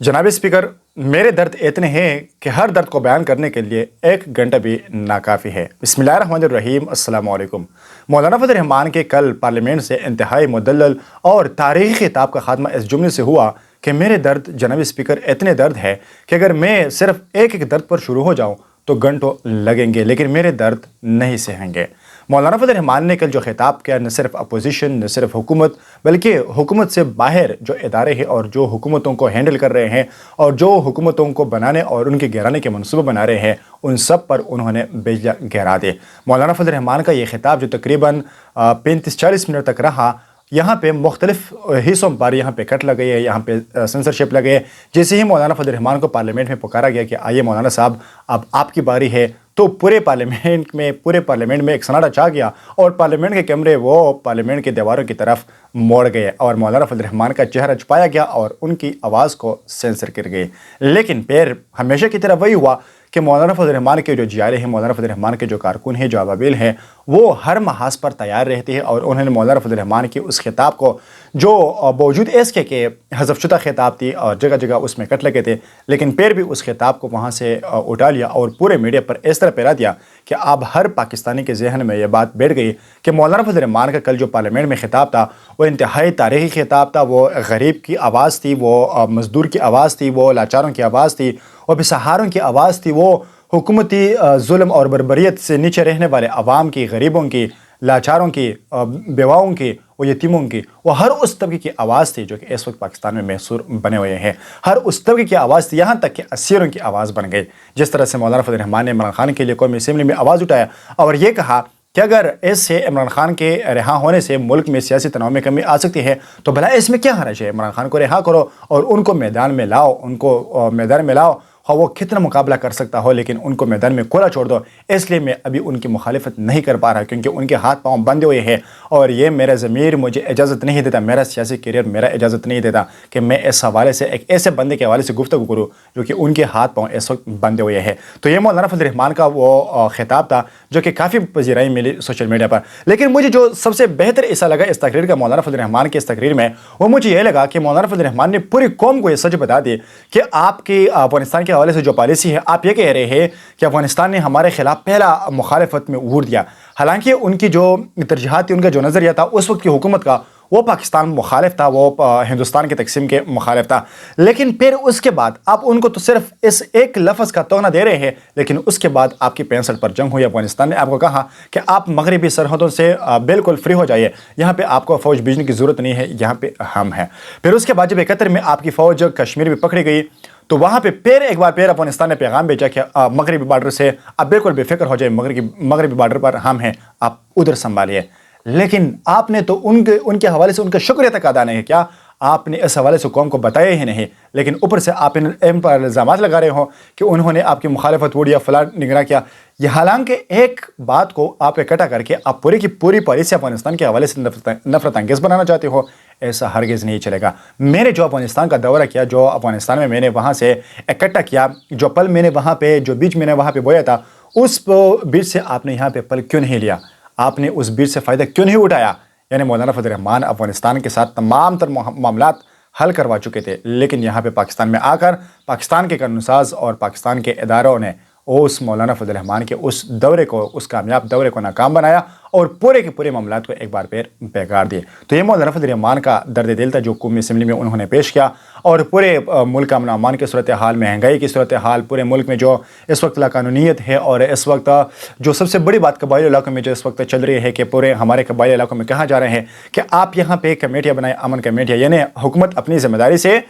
जनाब स्पीकर, मेरे दर्द इतने हैं कि हर दर्द को बयान करने के लिए 1 घंटा भी नाकाफ़ी है। बिस्मिल्लाहिर्रहमानिर्रहीम, अस्सलाम वालेकुम। मौलाना फजल रहमान के कल पार्लियामेंट से इंतहाई मुदल्लल और तारीख़ी खिताब का खात्मा इस जुमले से हुआ कि मेरे दर्द जनाब स्पीकर इतने दर्द है कि अगर मैं सिर्फ एक एक दर्द पर शुरू हो जाऊँ तो घंटों लगेंगे, लेकिन मेरे दर्द नहीं सहेंगे। मौलाना फजल रहमान ने कल जो खिताब किया, न सिर्फ अपोजिशन, न सिर्फ हुकूमत, बल्कि हुकूमत से बाहर जो इदारे हैं और जो हुकूमतों को हैंडल कर रहे हैं और जो हुकूमतों को बनाने और उनके गिराने के मनसूबे बना रहे हैं, उन सब पर उन्होंने बिजली गिरा दी। मौलाना फजल रहमान का ये खिताब जो तकरीबन 35-40 मिनट तक रहा, यहाँ पे मुख्तलिफ हिस्सों पर यहाँ पे कट लगे है, यहाँ पे सेंसरशिप लगे। जैसे ही मौलाना फजल रहमान को पार्लियामेंट में पुकारा गया कि आइए मौलाना साहब अब आपकी बारी है, तो पूरे पार्लियामेंट में एक सन्नाटा छा गया और पार्लियामेंट के कैमरे वो पार्लियामेंट के दीवारों की तरफ मोड़ गए और मौलाना फजल रहमान का चेहरा छुपाया गया और उनकी आवाज़ को सेंसर कर गई। लेकिन फिर हमेशा की तरह वही हुआ कि मौलाना फजल रहमान के जो जियारे हैं, मौलाना फजल रहमान के जो कारकुन हैं, जो अबाबिल हैं, वो हर महाज पर तैयार रहते हैं और उन्होंने मौलाना फजल रहमान की उस खिताब को, जो बावजूद इसके कि हज़फ़शुदा खिताब थी और जगह जगह उसमें कट लगे थे, लेकिन फिर भी उस खिताब को वहाँ से उठा लिया और पूरे मीडिया पर इस तरह फैला दिया कि अब हर पाकिस्तानी के जहन में यह बात बैठ गई कि मौलाना फजल रहमान का कल जो पार्लियामेंट में खिताब था वो इंतहाई तारीख़ी खिताब था। वो गरीब की आवाज़ थी, वो मज़दूर की आवाज़ थी, वो लाचारों की आवाज़ थी, वो बेसहारों की आवाज़ थी, वो हुकूमती जुल्म और बर्बरियत से नीचे रहने वाले अवाम की, गरीबों की, लाचारों की, बेवाओं की, वो यतीमों की, वो हर उस तबके की आवाज़ थी जो कि इस वक्त पाकिस्तान में महसूर बने हुए हैं। हर उस तबके की आवाज़ थी, यहाँ तक कि असीरों की आवाज़ बन गई। जिस तरह से मौलाना फजल रहमान ने इमरान खान के लिए कौमी असेंबली में आवाज़ उठाया और ये कहा कि अगर इससे इमरान खान के रिहा होने से मुल्क में सियासी तनाव में कमी आ सकती है तो भला इसमें क्या हर्ज है, इमरान खान को रिहा करो और उनको मैदान में लाओ, उनको मैदान में लाओ, और वो कितना मुकाबला कर सकता हो, लेकिन उनको मैदान में खुला छोड़ दो। इसलिए मैं अभी उनकी मुखालिफत नहीं कर पा रहा क्योंकि उनके हाथ पांव बंधे हुए हैं और ये मेरा ज़मीर मुझे इजाज़त नहीं देता, मेरा सियासी करियर मेरा इजाज़त नहीं देता कि मैं इस हवाले से एक ऐसे बंदे के हवाले से गुफ्तगू करूँ जो कि उनके हाथ पांव इस वक्त बंधे हुए हैं। तो ये मौलाना फजल रहमान का वो खिताब था जो कि काफ़ी पजीराई मिली सोशल मीडिया पर। लेकिन मुझे जो सबसे बेहतर ऐसा लगा इस तकरीर का, मौलाना फजल रहमान की इस तकरीर में, वो मुझे ये लगा कि मौलाना फजल रहमान ने पूरी कौम को ये सच बता दी कि आपकी अफगानिस्तान के हवाले से जो पॉलिसी है, आप ये कह रहे हैं कि अफगानिस्तान ने हमारे खिलाफ पहला मुखालिफत में उभर दिया। हालांकि उनकी जो तरजीहात थी, उनका जो नज़रिया था उस वक्त की हुकूमत का, वो पाकिस्तान मुखालिफ था, वो हिंदुस्तान के तकसीम के मुखालिफ था। लेकिन फिर उसके बाद आप उनको तो सिर्फ इस एक लफ्ज़ का तोहना दे रहे हैं, लेकिन उसके बाद आपकी 65 पर जंग हुई, अफगानिस्तान ने आपको कहा कि आप मगरबी सरहदों से बिल्कुल फ्री हो जाइए, यहाँ पे आपको फ़ौज भेजने की ज़रूरत नहीं है, यहाँ पे हम हैं। फिर उसके बाद जब 71 में आपकी फ़ौज कश्मीर में पकड़ी गई तो वहाँ पे फिर एक बार फिर अफगानिस्तान ने पैगाम भेजा कि मगरबी बॉर्डर से आप बिल्कुल बेफिक्र हो जाए, मगरबी बॉर्डर पर हम हैं, आप उधर संभालिए। लेकिन आपने तो उनके हवाले से उनका शुक्रिया तक अदा नहीं किया, आपने इस हवाले से कौम को बताया ही नहीं, लेकिन ऊपर से आप इन पर इल्ज़ाम लगा रहे हो कि उन्होंने आपकी मुखालिफत वोट या फलां निगरान किया। ये हालांकि एक बात को आप इकट्ठा करके आप पूरी की पूरी पॉलिसी अफगानिस्तान के हवाले से नफरत अंगेज़ बनाना चाहते हो, ऐसा हरगिज़ नहीं चलेगा। मैंने जो अफगानिस्तान का दौरा किया, जो अफगानिस्तान में मैंने वहाँ से इकट्ठा किया, जो पल मैंने वहाँ पे, जो बीज मैंने वहाँ पे बोया था, उस बीज से आपने यहाँ पे पल क्यों नहीं लिया, आपने उस बीज से फ़ायदा क्यों नहीं उठाया? यानी मौलाना फजल रहमान अफगानिस्तान के साथ तमाम तर मामलात हल करवा चुके थे, लेकिन यहाँ पे पाकिस्तान में आकर पाकिस्तान के कानूनसाज और पाकिस्तान के इदारों ने उस मौलाना फजल रहमान के उस दौरे को, उस कामयाब दौरे को नाकाम बनाया और पूरे के पूरे मामलात को एक बार फिर बेकार दिए। तो ये मौलाना फजल रहमान का दर्द दिल था जो कौमी असेंबली में उन्होंने पेश किया और पूरे मुल्क का अमन अमान की सूरत हाल, महंगाई की सूरत हाल, पूरे मुल्क में जो इस वक्त लाकानूनीत है और इस वक्त जो सबसे बड़ी बात कबाइली इलाकों में जो इस वक्त चल रही है कि पूरे हमारे कबाइली इलाकों में कहा जा रहे हैं कि आप यहाँ पे कमेटियाँ बनाएं, अमन कमेटियाँ, यानी हुकूमत अपनी जिम्मेदारी से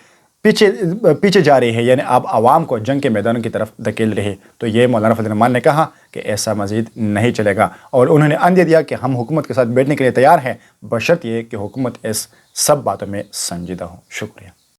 पीछे जा रही है, यानी आप आवाम को जंग के मैदानों की तरफ धकेल रही है। तो ये मौलाना फजल रहमान ने कहा कि ऐसा मज़ीद नहीं चलेगा और उन्होंने अंदे दिया कि हम हुकूमत के साथ बैठने के लिए तैयार हैं, बशर्त ये कि हुकूमत इस सब बातों में संजीदा हो। शुक्रिया।